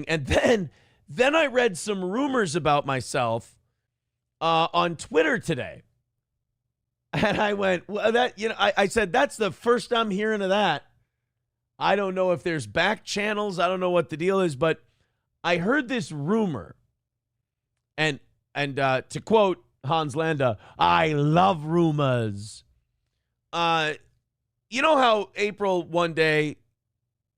And then I read some rumors about myself on Twitter today. And I went, well, I said, that's the first I'm hearing of that. I don't know if there's back channels. I don't know what the deal is, but I heard this rumor. And to quote Hans Landa, I love rumors. You know how April one day,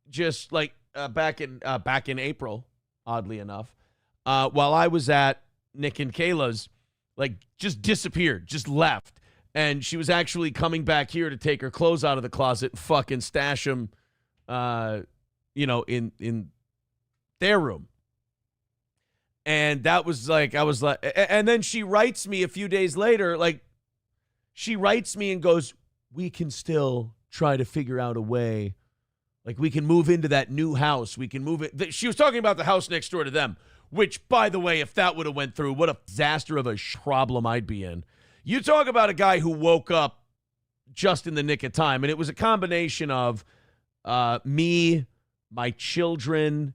just like back in April, oddly enough, while I was at Nick and Kayla's, like just disappeared, just left. And she was actually coming back here to take her clothes out of the closet and fucking stash them, in their room. And that was like, I was like, and then she writes me a few days later, like she writes me and goes, we can still try to figure out a way. Like we can move into that new house. We can move it. She was talking about the house next door to them, which by the way, if that would have went through, what a disaster of a problem I'd be in. You talk about a guy who woke up just in the nick of time. And it was a combination of me, my children,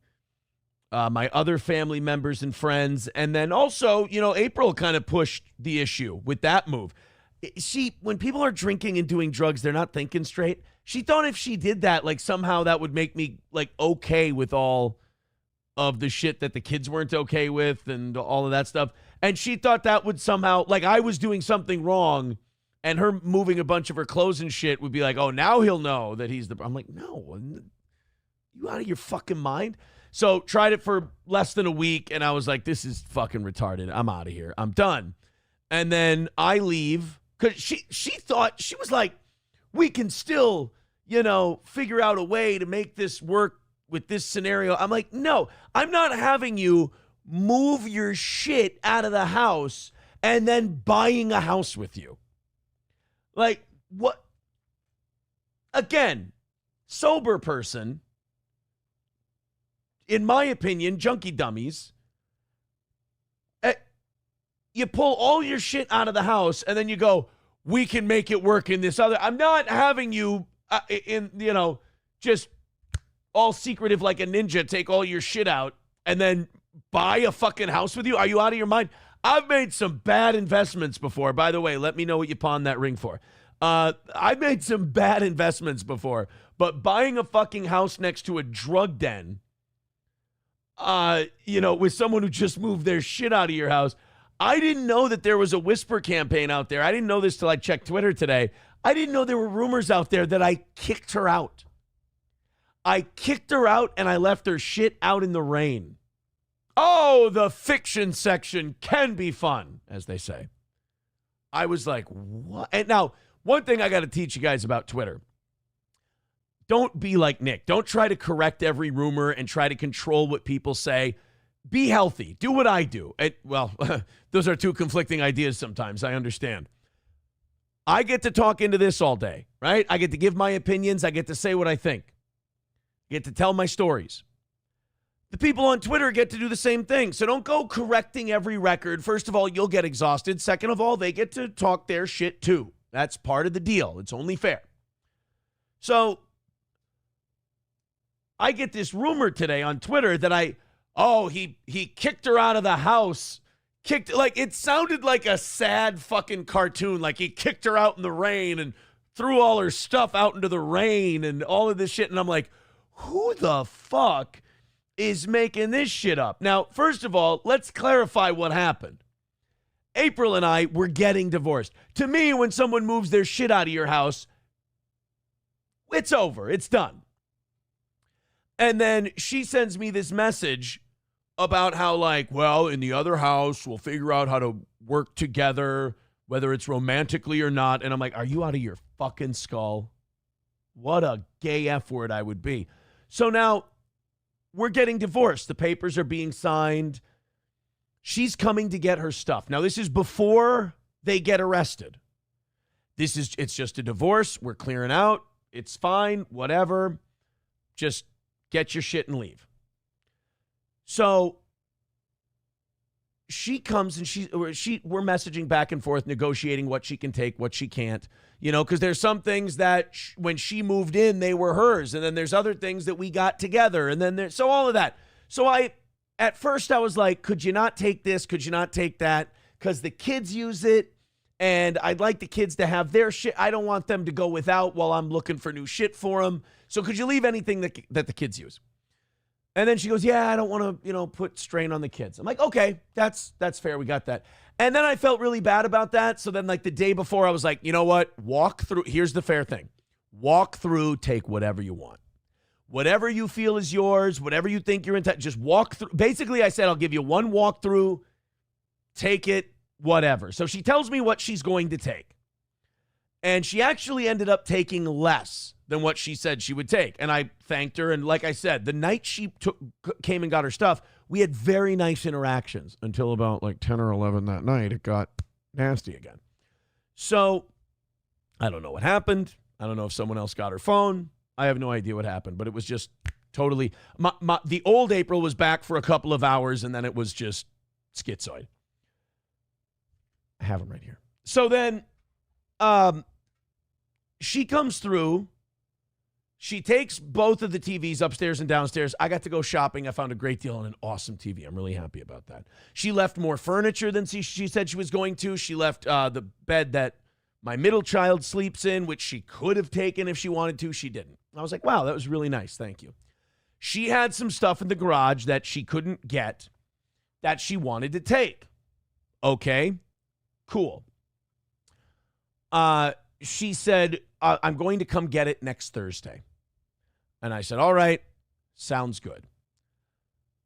my other family members and friends. And then also, April kind of pushed the issue with that move. When people are drinking and doing drugs, they're not thinking straight. She thought if she did that, like somehow that would make me like okay with all of the shit that the kids weren't okay with and all of that stuff. And she thought that would somehow, like I was doing something wrong and her moving a bunch of her clothes and shit would be like, oh, now he'll know that he's I'm like, no, you out of your fucking mind? So tried it for less than a week and I was like, this is fucking retarded. I'm out of here. I'm done. And then I leave because she thought, she was like, we can still, figure out a way to make this work with this scenario. I'm like, no, I'm not having you move your shit out of the house and then buying a house with you. Like, what? Again, sober person, in my opinion, junkie dummies, you pull all your shit out of the house and then you go, we can make it work in this other. I'm not having you just all secretive like a ninja, take all your shit out and then buy a fucking house with you. Are you out of your mind? I've made some bad investments before. By the way, let me know what you pawned that ring for. I've made some bad investments before, but buying a fucking house next to a drug den, with someone who just moved their shit out of your house. I didn't know that there was a whisper campaign out there. I didn't know this till I checked Twitter today. I didn't know there were rumors out there that I kicked her out. I kicked her out and I left her shit out in the rain. Oh, the fiction section can be fun, as they say. I was like, what? And now, one thing I got to teach you guys about Twitter. Don't be like Nick. Don't try to correct every rumor and try to control what people say. Be healthy. Do what I do. Those are two conflicting ideas sometimes. I understand. I get to talk into this all day, right? I get to give my opinions. I get to say what I think. I get to tell my stories. The people on Twitter get to do the same thing. So don't go correcting every record. First of all, you'll get exhausted. Second of all, they get to talk their shit too. That's part of the deal. It's only fair. So I get this rumor today on Twitter that he kicked her out of the house. It sounded like a sad fucking cartoon. Like he kicked her out in the rain and threw all her stuff out into the rain and all of this shit. And I'm like, who the fuck is making this shit up? Now, first of all, let's clarify what happened. April and I were getting divorced. To me, when someone moves their shit out of your house, it's over. It's done. And then she sends me this message about how in the other house, we'll figure out how to work together, whether it's romantically or not. And I'm like, are you out of your fucking skull? What a gay F word I would be. So now we're getting divorced. The papers are being signed. She's coming to get her stuff. Now, this is before they get arrested. It's just a divorce. We're clearing out. It's fine. Whatever. Just get your shit and leave. So she comes and we're messaging back and forth, negotiating what she can take, what she can't, because there's some things that when she moved in, they were hers. And then there's other things that we got together. And then so all of that. So at first I was like, could you not take this? Could you not take that? Because the kids use it, and I'd like the kids to have their shit. I don't want them to go without while I'm looking for new shit for them. So could you leave anything that the kids use? And then she goes, yeah, I don't want to, put strain on the kids. I'm like, okay, that's fair. We got that. And then I felt really bad about that. So then like the day before I was like, you know what? Walk through. Here's the fair thing. Walk through, take whatever you want. Whatever you feel is yours, whatever you think you're entitled, just walk through. Basically, I said, I'll give you one walkthrough, take it, whatever. So she tells me what she's going to take. And she actually ended up taking less than what she said she would take. And I thanked her. And like I said, the night she came and got her stuff, we had very nice interactions until about like 10 or 11 that night. It got nasty again. So I don't know what happened. I don't know if someone else got her phone. I have no idea what happened, but it was just totally the old April was back for a couple of hours, and then it was just schizoid. I have them right here. So then she comes through. She takes both of the TVs upstairs and downstairs. I got to go shopping. I found a great deal on an awesome TV. I'm really happy about that. She left more furniture than she said she was going to. She left the bed that my middle child sleeps in, which she could have taken if she wanted to. She didn't. I was like, wow, that was really nice. Thank you. She had some stuff in the garage that she couldn't get that she wanted to take. Okay, cool. She said, I'm going to come get it next Thursday. And I said, all right, sounds good.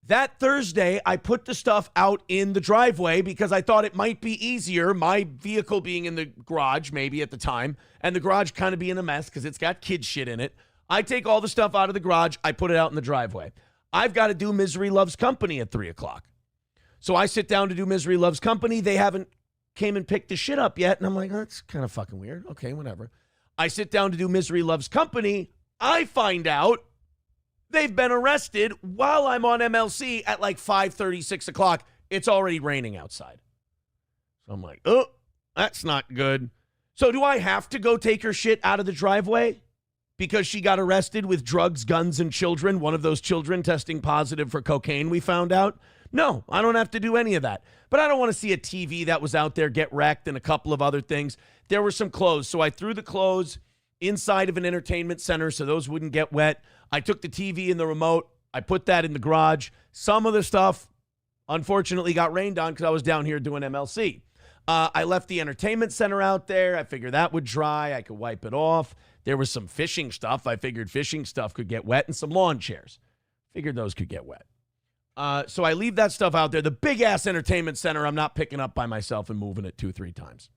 That Thursday, I put the stuff out in the driveway because I thought it might be easier, my vehicle being in the garage maybe at the time, and the garage kind of being a mess because it's got kid shit in it. I take all the stuff out of the garage. I put it out in the driveway. I've got to do Misery Loves Company at 3 o'clock. So I sit down to do Misery Loves Company. They haven't came and picked the shit up yet. And I'm like, that's kind of fucking weird. Okay, whatever. I sit down to do Misery Loves Company. I find out they've been arrested while I'm on MLC at like 5:30, 6 o'clock. It's already raining outside. So I'm like, oh, that's not good. So do I have to go take her shit out of the driveway because she got arrested with drugs, guns, and children? One of those children testing positive for cocaine, we found out. No, I don't have to do any of that. But I don't want to see a TV that was out there get wrecked and a couple of other things. There were some clothes. So I threw the clothes inside of an entertainment center so those wouldn't get wet. I took the TV and the remote. I put that in the garage. Some of the stuff, unfortunately, got rained on because I was down here doing MLC. I left the entertainment center out there. I figured that would dry. I could wipe it off. There was some fishing stuff. I figured fishing stuff could get wet, and some lawn chairs. Figured those could get wet. So I leave that stuff out there. The big-ass entertainment center, I'm not picking up by myself and moving it 2-3 times.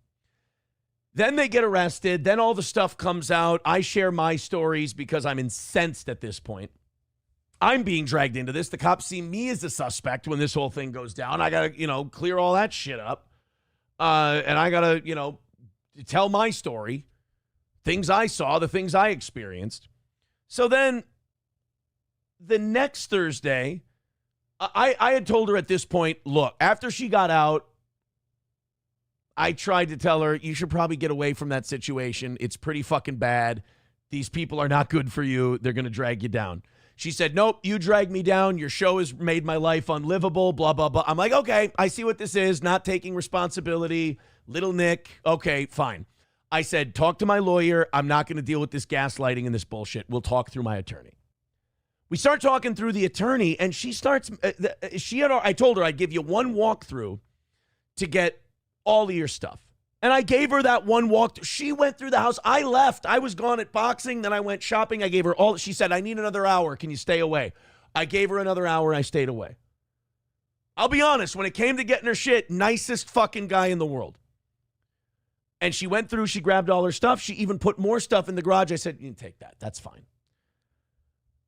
Then they get arrested. Then all the stuff comes out. I share my stories because I'm incensed at this point. I'm being dragged into this. The cops see me as a suspect when this whole thing goes down. I got to, clear all that shit up. And I got to, tell my story, things I saw, the things I experienced. So then the next Thursday, I had told her at this point, look, after she got out, I tried to tell her, you should probably get away from that situation. It's pretty fucking bad. These people are not good for you. They're going to drag you down. She said, nope, you dragged me down. Your show has made my life unlivable, blah, blah, blah. I'm like, okay, I see what this is. Not taking responsibility. Little Nick. Okay, fine. I said, talk to my lawyer. I'm not going to deal with this gaslighting and this bullshit. We'll talk through my attorney. We start talking through the attorney, and she starts, I told her I'd give you one walkthrough to get all of your stuff. And I gave her that one walk. She went through the house. I left. I was gone at boxing. Then I went shopping. I gave her all. She said, I need another hour. Can you stay away? I gave her another hour. I stayed away. I'll be honest. When it came to getting her shit, nicest fucking guy in the world. And she went through. She grabbed all her stuff. She even put more stuff in the garage. I said, you can take that. That's fine.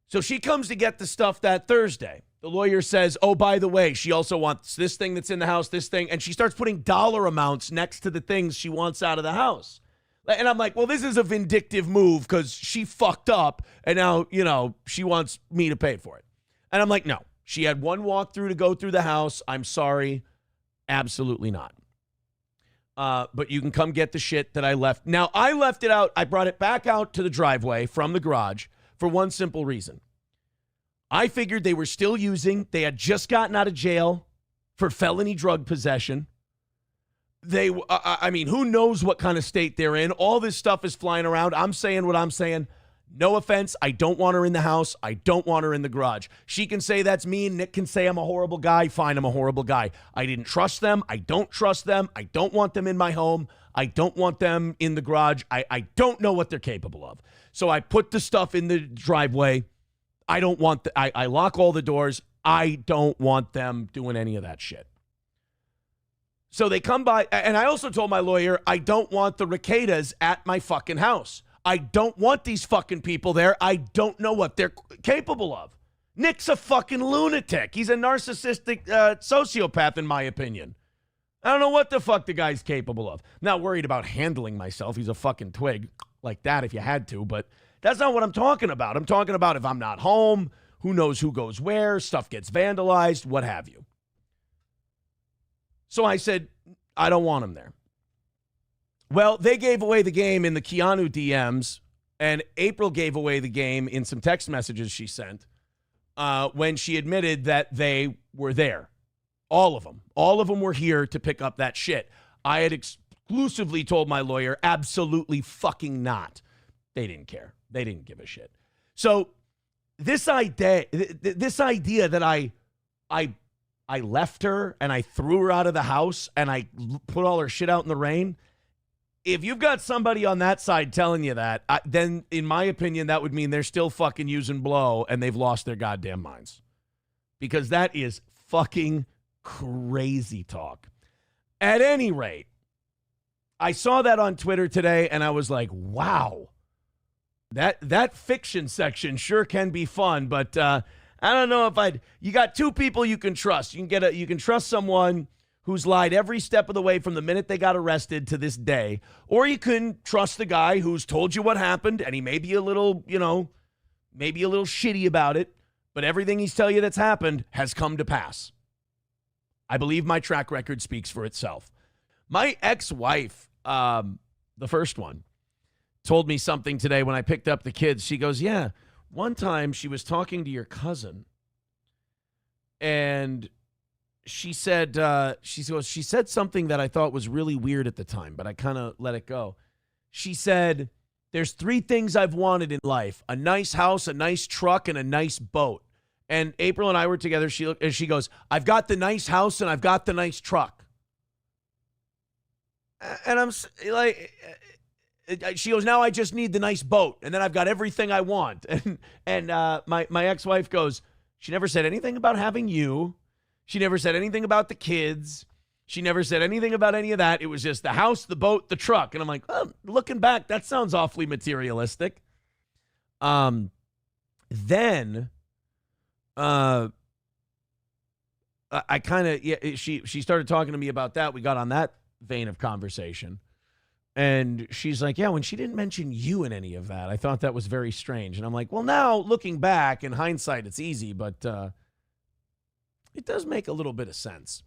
So she comes to get the stuff that Thursday. The lawyer says, oh, by the way, she also wants this thing that's in the house, this thing. And she starts putting dollar amounts next to the things she wants out of the house. And I'm like, well, this is a vindictive move because she fucked up. And now, she wants me to pay for it. And I'm like, no. She had one walkthrough to go through the house. I'm sorry. Absolutely not. But you can come get the shit that I left. Now, I left it out. I brought it back out to the driveway from the garage for one simple reason. I figured they were still using. They had just gotten out of jail for felony drug possession. I mean, who knows what kind of state they're in? All this stuff is flying around. I'm saying what I'm saying. No offense. I don't want her in the house. I don't want her in the garage. She can say that's mean. Nick can say I'm a horrible guy. Fine, I'm a horrible guy. I didn't trust them. I don't trust them. I don't want them in my home. I don't want them in the garage. I don't know what they're capable of. So I put the stuff in the driveway. I don't want I lock all the doors. I don't want them doing any of that shit. So they come by, and I also told my lawyer, I don't want the Riquetas at my fucking house. I don't want these fucking people there. I don't know what they're capable of. Nick's a fucking lunatic. He's a narcissistic sociopath, in my opinion. I don't know what the fuck the guy's capable of. I'm not worried about handling myself. He's a fucking twig like that if you had to, but that's not what I'm talking about. I'm talking about if I'm not home, who knows who goes where, stuff gets vandalized, what have you. So I said, I don't want him there. Well, they gave away the game in the Keanu DMs, and April gave away the game in some text messages she sent when she admitted that they were there. All of them. All of them were here to pick up that shit. I had exclusively told my lawyer, absolutely fucking not. They didn't care. They didn't give a shit. So this idea that I left her and I threw her out of the house and I put all her shit out in the rain. If you've got somebody on that side telling you that, then in my opinion, that would mean they're still fucking using blow and they've lost their goddamn minds. Because that is fucking crazy talk. At any rate, I saw that on Twitter today and I was like, wow, that fiction section sure can be fun, but I don't know if you got two people you can trust. You can trust someone who's lied every step of the way from the minute they got arrested to this day, or you can trust the guy who's told you what happened and he may be a little, maybe a little shitty about it, but everything he's telling you that's happened has come to pass. I believe my track record speaks for itself. My ex-wife, the first one, told me something today when I picked up the kids. She goes, yeah, one time she was talking to your cousin and she said something that I thought was really weird at the time, but I kind of let it go. She said, there's 3 things I've wanted in life: a nice house, a nice truck, and a nice boat. And April and I were together. She goes, I've got the nice house and I've got the nice truck. And I'm like, she goes, now I just need the nice boat, and then I've got everything I want. And my ex-wife goes, she never said anything about having you. She never said anything about the kids. She never said anything about any of that. It was just the house, the boat, the truck. And I'm like, well, looking back, that sounds awfully materialistic. Then I kind of, she started talking to me about that. We got on that vein of conversation. And she's like, yeah, when she didn't mention you in any of that, I thought that was very strange. And I'm like, well, now looking back in hindsight, it's easy, but it does make a little bit of sense.